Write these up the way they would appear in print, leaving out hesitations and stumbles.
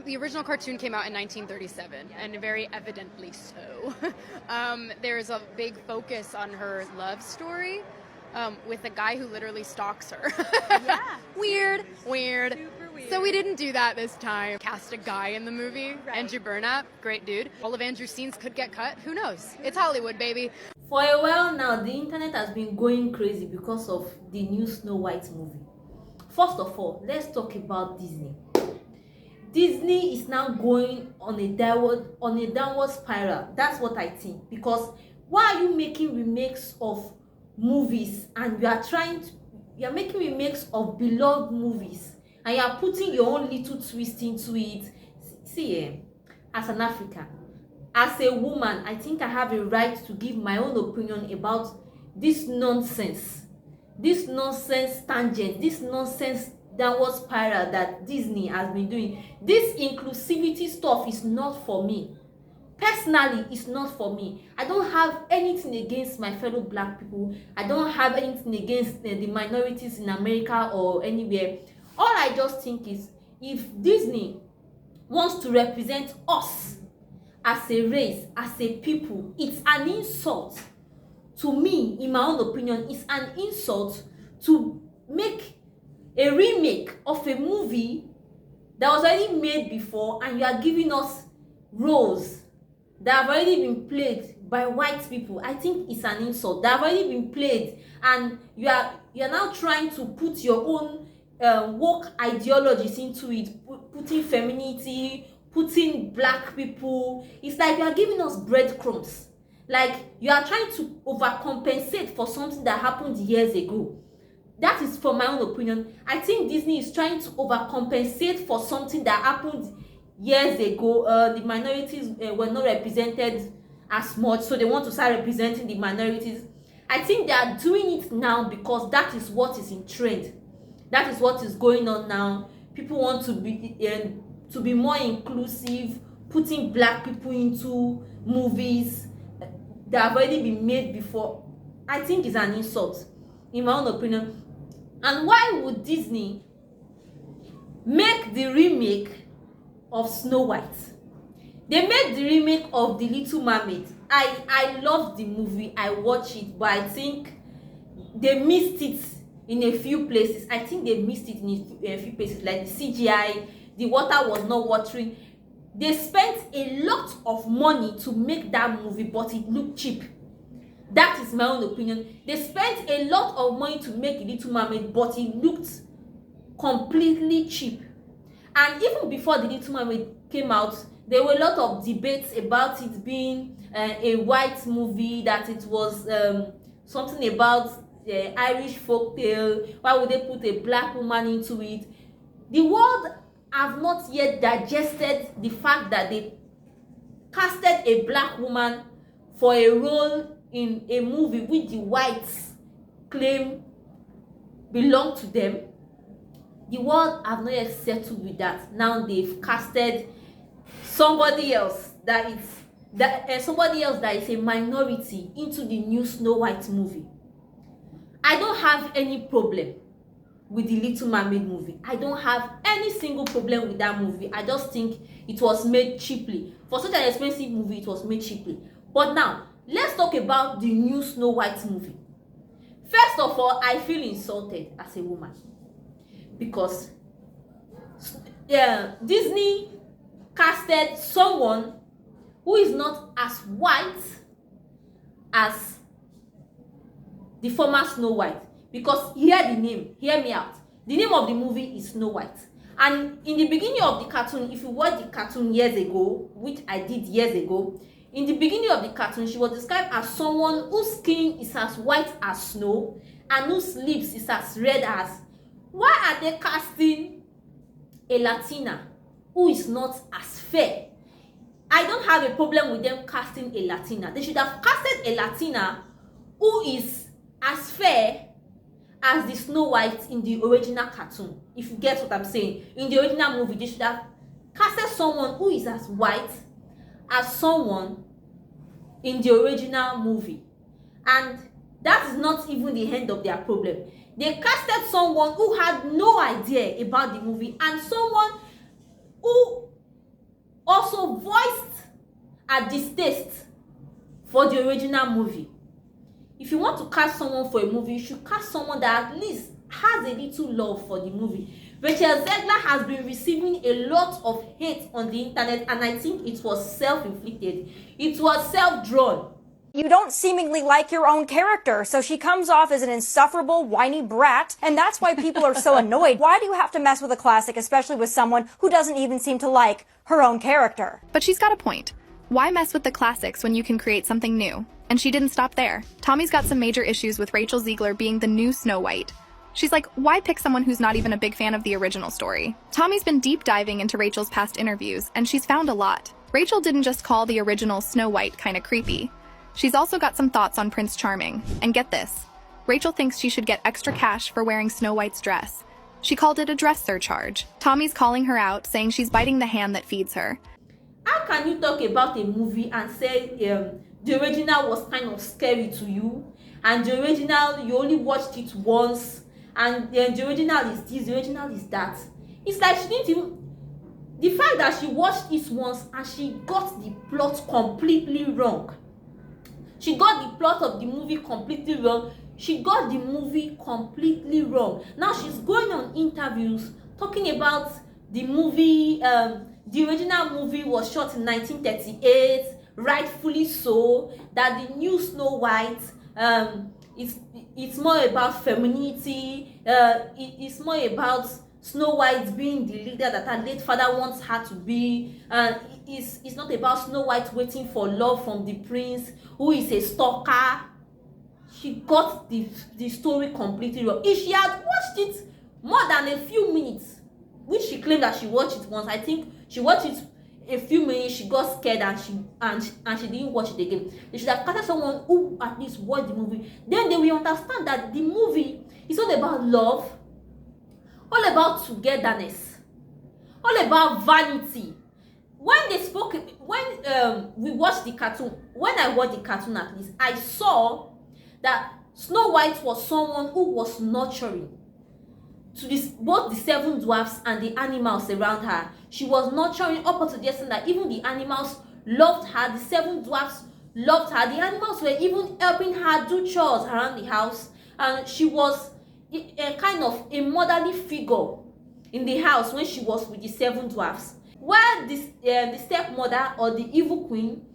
the original cartoon came out in 1937, and very evidently so. There's a big focus on her love story with a guy who literally stalks her. Yeah. Weird. Super weird. So we didn't do that this time. Cast a guy in the movie. Right. Andrew Burnap, great dude. All of Andrew's scenes could get cut. Who knows? It's Hollywood, baby. For a while now, the internet has been going crazy because of the new Snow White movie. First of all, let's talk about Disney. Disney is now going on a downward spiral. That's what I think. Because why are you making remakes of movies and you are making remakes of beloved movies and you are putting your own little twist into it? See, as an African, as a woman, I think I have a right to give my own opinion about this nonsense tangent, this nonsense downward spiral that Disney has been doing. This inclusivity stuff is not for me. Personally, it's not for me. I don't have anything against my fellow black people. I don't have anything against the minorities in America or anywhere. All I just think is, if Disney wants to represent us as a race, as a people, it's an insult to me. In my own opinion, it's an insult to make a remake of a movie that was already made before, and you are giving us roles that have already been played by white people. I think it's an insult. They have already been played, and you are now trying to put your own woke ideologies into it, putting femininity, putting black people. It's like you are giving us breadcrumbs. Like you are trying to overcompensate for something that happened years ago. That is from my own opinion. I think Disney is trying to overcompensate for something that happened years ago. The minorities were not represented as much, so they want to start representing the minorities. I think they are doing it now because that is what is in trend. That is what is going on now. People want to be more inclusive, putting black people into movies that have already been made before. I think it's an insult, in my own opinion. And why would Disney make the remake of Snow White? They made the remake of The Little Mermaid. I love the movie. I watch it, but I think they missed it in a few places. I think they missed it in a few places, like the CGI, the water was not watering. They spent a lot of money to make that movie, but it looked cheap. That is my own opinion. They spent a lot of money to make The Little Mermaid, but it looked completely cheap. And even before The Little Mermaid came out, there were a lot of debates about it being a white movie, that it was something about Irish folktale. Why would they put a black woman into it? The world have not yet digested the fact that they casted a black woman for a role in a movie which the whites claim belong to them. The world have not yet settled with that. Now they've casted somebody else that is a minority into the new Snow White movie. I don't have any problem with the Little Mermaid movie. I don't have any single problem with that movie. I just think it was made cheaply. For such an expensive movie, it was made cheaply. But now, let's talk about the new Snow White movie. First of all, I feel insulted as a woman because Disney casted someone who is not as white as the former Snow White. Because hear me out. The name of the movie is Snow White. And in the beginning of the cartoon, if you watch the cartoon years ago, which I did years ago, in the beginning of the cartoon, she was described as someone whose skin is as white as snow and whose lips is as red as. Why are they casting a Latina who is not as fair? I don't have a problem with them casting a Latina. They should have casted a Latina who is as fair as the Snow White in the original cartoon. If you get what I'm saying, in the original movie, they should have casted someone who is as white as someone in the original movie. And that is not even the end of their problem. They casted someone who had no idea about the movie and someone who a distaste for the original movie. If you want to cast someone for a movie, you should cast someone that at least has a little love for the movie. Rachel Zegler has been receiving a lot of hate on the internet, and I think it was self-inflicted. It was self-drawn. You don't seemingly like your own character, so she comes off as an insufferable, whiny brat, and that's why people are so annoyed. Why do you have to mess with a classic, especially with someone who doesn't even seem to like her own character? But she's got a point. Why mess with the classics when you can create something new? And she didn't stop there. Tommy's got some major issues with Rachel Zegler being the new Snow White. She's like, why pick someone who's not even a big fan of the original story? Tommy's been deep diving into Rachel's past interviews, and she's found a lot. Rachel didn't just call the original Snow White kinda creepy. She's also got some thoughts on Prince Charming. And get this, Rachel thinks she should get extra cash for wearing Snow White's dress. She called it a dress surcharge. Tommy's calling her out, saying she's biting the hand that feeds her. How can you talk about a movie and say the original was kind of scary to you, and the original you only watched it once, and the original is this, the original is that? It's like she didn't even, the fact that she watched it once and she got the plot completely wrong. She got the plot of the movie completely wrong. She got the movie completely wrong. Now she's going on interviews talking about the movie. The original movie was shot in 1938, rightfully so. That the new Snow White, it's more about femininity. It's more about Snow White being the leader that her late father wants her to be. It's not about Snow White waiting for love from the prince, who is a stalker. She got the story completely wrong. If she had watched it more than a few minutes, which she claimed that she watched it once, I think she watched it a few minutes, she got scared, and she didn't watch it again. They should have casted someone who at least watched the movie. Then they will understand that the movie is all about love, all about togetherness, all about vanity. When they spoke, when we watched the cartoon, when I watched the cartoon at least, I saw that Snow White was someone who was nurturing to both the seven dwarfs and the animals around her. She was nurturing up to the extent that even the animals loved her, the seven dwarfs loved her, the animals were even helping her do chores around the house, and she was a kind of a motherly figure in the house when she was with the seven dwarfs. While the stepmother or the evil queen,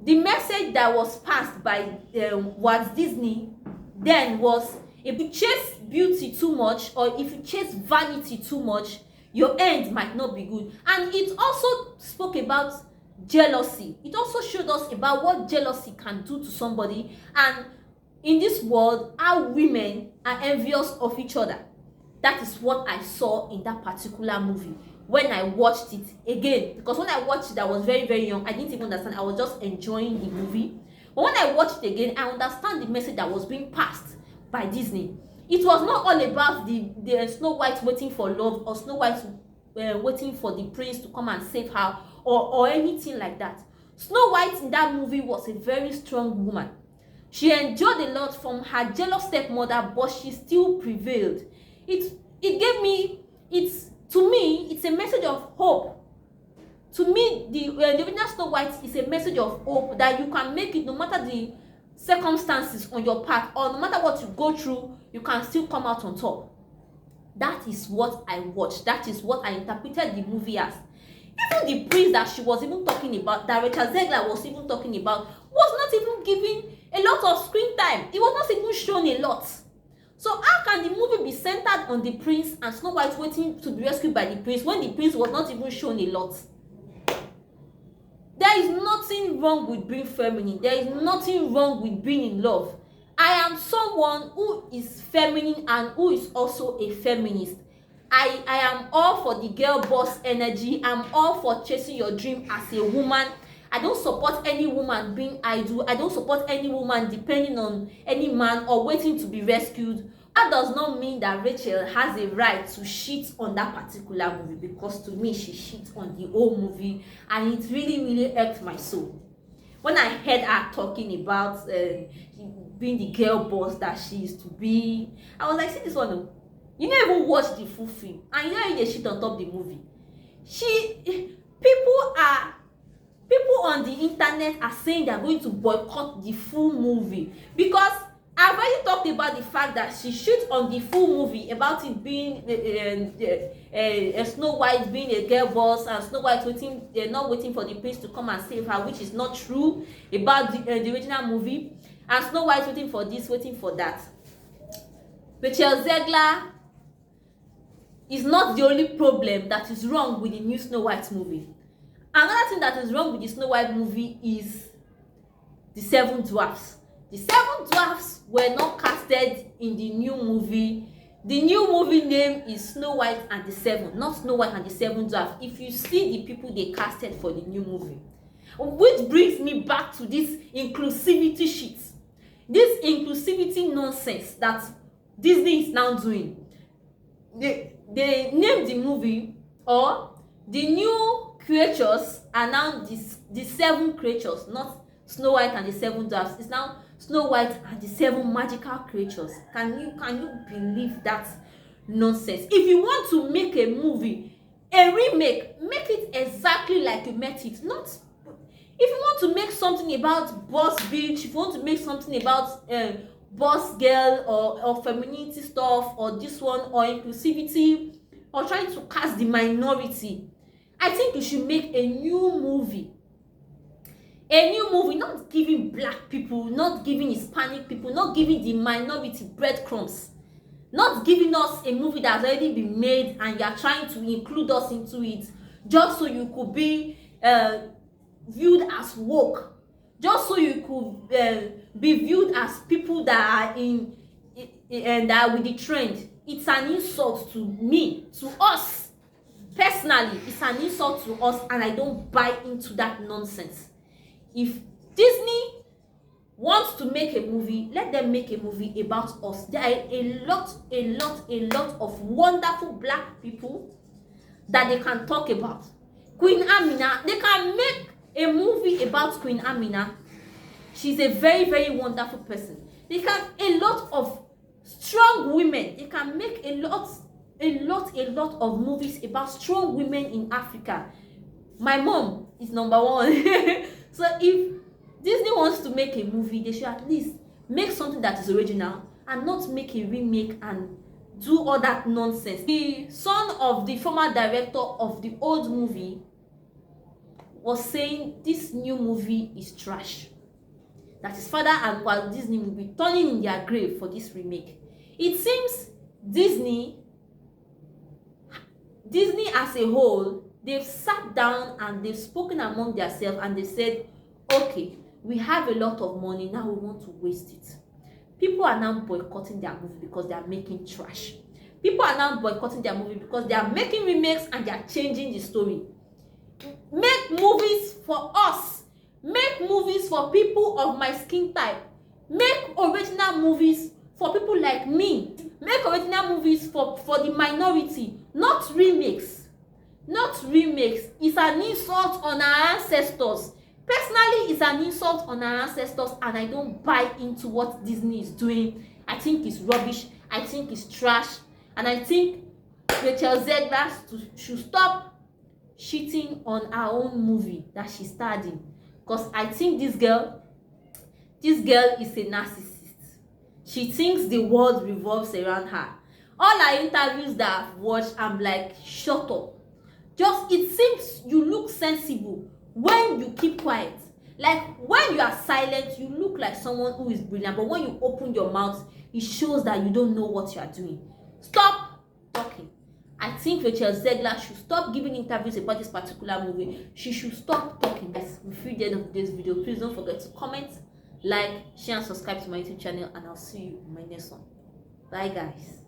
the message that was passed by Walt Disney then was, if you chase beauty too much, or if you chase vanity too much, your end might not be good. And it also spoke about jealousy. It also showed us about what jealousy can do to somebody, and in this world, how women are envious of each other. That is what I saw in that particular movie when I watched it again. Because when I watched it, I was very, very young. I didn't even understand. I was just enjoying the movie. But when I watched it again, I understand the message that was being passed by Disney. It was not all about the Snow White waiting for love, or Snow White waiting for the prince to come and save her, or anything like that. Snow White in that movie was a very strong woman. She endured a lot from her jealous stepmother, but she still prevailed. To me, it's a message of hope. To me, the original Snow White is a message of hope, that you can make it no matter the circumstances on your path, or no matter what you go through, you can still come out on top. That is what I watched. That is what I interpreted the movie as. Even the prince that she was even talking about, that Rachel Zegler was even talking about, was not even given a lot of screen time. It was not even shown a lot. So how can the movie be centered on the prince and Snow White waiting to be rescued by the prince when the prince was not even shown a lot? There is nothing wrong with being feminine. There is nothing wrong with being in love. I am someone who is feminine and who is also a feminist. I am all for the girl boss energy. I'm all for chasing your dream as a woman. I don't support any woman being idle. I don't support any woman depending on any man or waiting to be rescued. That does not mean that Rachel has a right to shit on that particular movie, because to me she shit on the whole movie, and it really, really irked my soul. When I heard her talking about being the girl boss that she is to be, I was like, see this one, you never even watch the full film, and you know how they shit on top the movie. People on the internet are saying they are going to boycott the full movie, because I've already talked about the fact that she shoots on the full movie about it being a Snow White being a girl boss, and Snow White waiting, not waiting for the prince to come and save her, which is not true about the original movie, and Snow White waiting for this, waiting for that. Rachel Zegler is not the only problem that is wrong with the new Snow White movie. Another thing that is wrong with the Snow White movie is the 7 dwarfs. The 7 dwarfs were not casted in the new movie. The new movie name is Snow White and the 7, not Snow White and the 7 dwarfs. If you see the people they casted for the new movie, which brings me back to this inclusivity shit, this inclusivity nonsense that Disney is now doing. They named the movie, or the new creatures are now the 7 creatures, not Snow White and the 7 dwarfs. It's now Snow White and the 7 magical creatures. Can you believe that nonsense? If you want to make a movie, a remake, make it exactly like you met it. Not if you want to make something about Boss Bitch, if you want to make something about Boss Girl, or femininity stuff, or this one, or inclusivity, or trying to cast the minority, I think you should make a new movie. A new movie, not giving black people, not giving Hispanic people, not giving the minority breadcrumbs, not giving us a movie that's already been made and you are trying to include us into it just so you could be viewed as woke, just so you could be viewed as people that are in that are with the trend. It's an insult to me, to us personally. It's an insult to us, and I don't buy into that nonsense. If Disney wants to make a movie, let them make a movie about us. There are a lot of wonderful black people that they can talk about. Queen Amina, they can make a movie about Queen Amina. She's a very, very wonderful person. They can, a lot of strong women. They can make a lot of movies about strong women in Africa. My mom is number 1. So if Disney wants to make a movie, they should at least make something that is original and not make a remake and do all that nonsense. The son of the former director of the old movie was saying this new movie is trash, that his father and Walt Disney will be turning in their grave for this remake. It seems Disney as a whole, they've sat down and they've spoken among themselves and they said, okay, we have a lot of money, now we want to waste it. People are now boycotting their movie because they are making trash. People are now boycotting their movie because they are making remakes and they are changing the story. Make movies for us. Make movies for people of my skin type. Make original movies for people like me. Make original movies for the minority, not remakes. Not remakes. It's an insult on our ancestors. Personally, it's an insult on our ancestors, and I don't buy into what Disney is doing. I think it's rubbish. I think it's trash. And I think Rachel Zegler should stop shitting on her own movie that she starred in. Because I think this girl is a narcissist. She thinks the world revolves around her. All her interviews that I've watched, I'm like, shut up. Just, it seems you look sensible when you keep quiet. Like, when you are silent, you look like someone who is brilliant. But when you open your mouth, it shows that you don't know what you are doing. Stop talking. I think Rachel Zegler should stop giving interviews about this particular movie. She should stop talking. Guys, before the end of this video, please don't forget to comment, like, share, and subscribe to my YouTube channel. And I'll see you in my next one. Bye, guys.